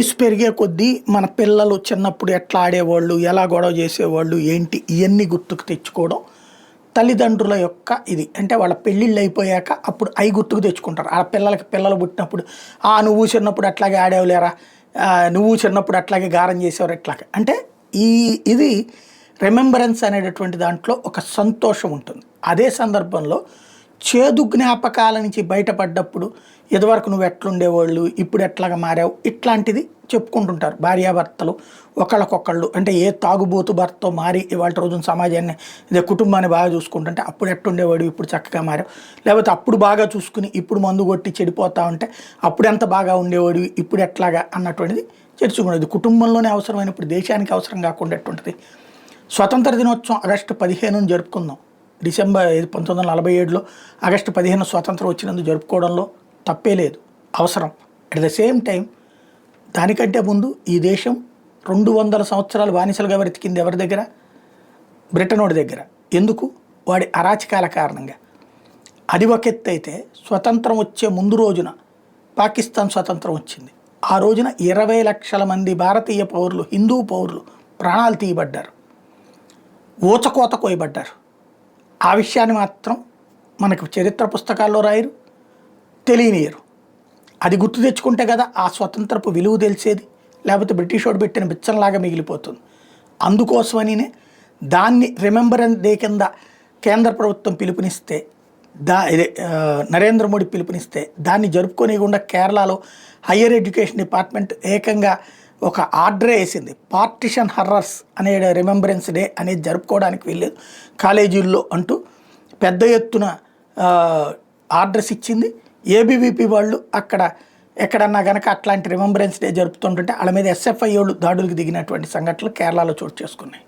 వయసు పెరిగే కొద్దీ మన పిల్లలు చిన్నప్పుడు ఎట్లా ఆడేవాళ్ళు, ఎలా గొడవ చేసేవాళ్ళు, ఏంటి ఇవన్నీ గుర్తుకు తెచ్చుకోవడం తల్లిదండ్రుల యొక్క ఇది. అంటే వాళ్ళ పెళ్ళిళ్ళు అయిపోయాక అప్పుడు అవి గుర్తుకు తెచ్చుకుంటారు. ఆ పిల్లలకి పిల్లలు పుట్టినప్పుడు నువ్వు చిన్నప్పుడు అట్లాగే ఆడేవులేరా, నువ్వు చిన్నప్పుడు అట్లాగే గారం చేసేవారు ఎట్లాగా. అంటే ఈ ఇది రిమెంబరెన్స్ అనేటటువంటి దాంట్లో ఒక సంతోషం ఉంటుంది. అదే సందర్భంలో చేదు జ్ఞాపకాల నుంచి బయటపడ్డప్పుడు ఇదివరకు నువ్వు ఎట్లుండేవాళ్ళు, ఇప్పుడు ఎట్లాగా మారావు, ఇట్లాంటిది చెప్పుకుంటుంటారు భార్యాభర్తలు ఒకళ్ళకొకళ్ళు. అంటే ఏ తాగుబోతు భర్తతో మారి ఇవాళ రోజున సమాజాన్ని ఇదే కుటుంబాన్ని బాగా చూసుకుంటుంటే అప్పుడు ఎట్టుండేవాడు ఇప్పుడు చక్కగా మారావు, లేకపోతే అప్పుడు బాగా చూసుకుని ఇప్పుడు మందు కొట్టి చెడిపోతా ఉంటే అప్పుడు ఎంత బాగా ఉండేవాడు ఇప్పుడు ఎట్లాగా అన్నటువంటిది చర్చకునేది. కుటుంబంలోనే అవసరమైనప్పుడు దేశానికి అవసరం కాకుండా ఎట్టుంటుంది. స్వతంత్ర దినోత్సవం ఆగస్టు 15 జరుపుకుందాం. డిసెంబర్ 1947లో ఆగస్టు 15 స్వతంత్రం వచ్చినందుకు జరుపుకోవడంలో తప్పే లేదు, అవసరం. అట్ ద సేమ్ టైం దానికంటే ముందు ఈ దేశం 200 సంవత్సరాలు బానిసలుగా బ్రతికింది ఎవరి దగ్గర? బ్రిటనోడి దగ్గర. ఎందుకు? వాడి అరాచకాల కారణంగా. అది ఒక ఎత్తు అయితే స్వతంత్రం వచ్చే ముందు రోజున పాకిస్తాన్ స్వతంత్రం వచ్చింది. ఆ రోజున 20 లక్షల మంది భారతీయ పౌరులు, హిందూ పౌరులు ప్రాణాలు తీయబడ్డారు, ఊచకోత కోయబడ్డారు. ఆ విషయాన్ని మాత్రం మనకు చరిత్ర పుస్తకాల్లో రాయరు, తెలియనియరు. అది గుర్తు తెచ్చుకుంటే కదా ఆ స్వతంత్రపు విలువ తెలిసేది, లేకపోతే బ్రిటిష్ వాడు పెట్టిన బిచ్చంలాగా మిగిలిపోతుంది. అందుకోసమనినే దాన్ని రిమెంబరెన్స్ డే కింద కేంద్ర ప్రభుత్వం పిలుపునిస్తే, నరేంద్ర మోడీ పిలుపునిస్తే దాన్ని జరుపుకోనికుండా కేరళలో హయ్యర్ ఎడ్యుకేషన్ డిపార్ట్మెంట్ ఏకంగా ఒక ఆర్డరే వేసింది. పార్టిషన్ హర్రర్స్ అనే రిమెంబరెన్స్ డే అనేది జరుపుకోవడానికి వెళ్ళలేదు కాలేజీల్లో అంటూ పెద్ద ఎత్తున ఆర్డర్స్ ఇచ్చింది. ఏబీవీపీ వాళ్ళు అక్కడ ఎక్కడన్నా కనుక అట్లాంటి రిమెంబరెన్స్ డే జరుపుతుంటుంటే వాళ్ళ మీద ఎస్ఎఫ్ఐ వాళ్ళు దాడులకు దిగినటువంటి సంఘటనలు కేరళలో చోటు చేసుకున్నాయి.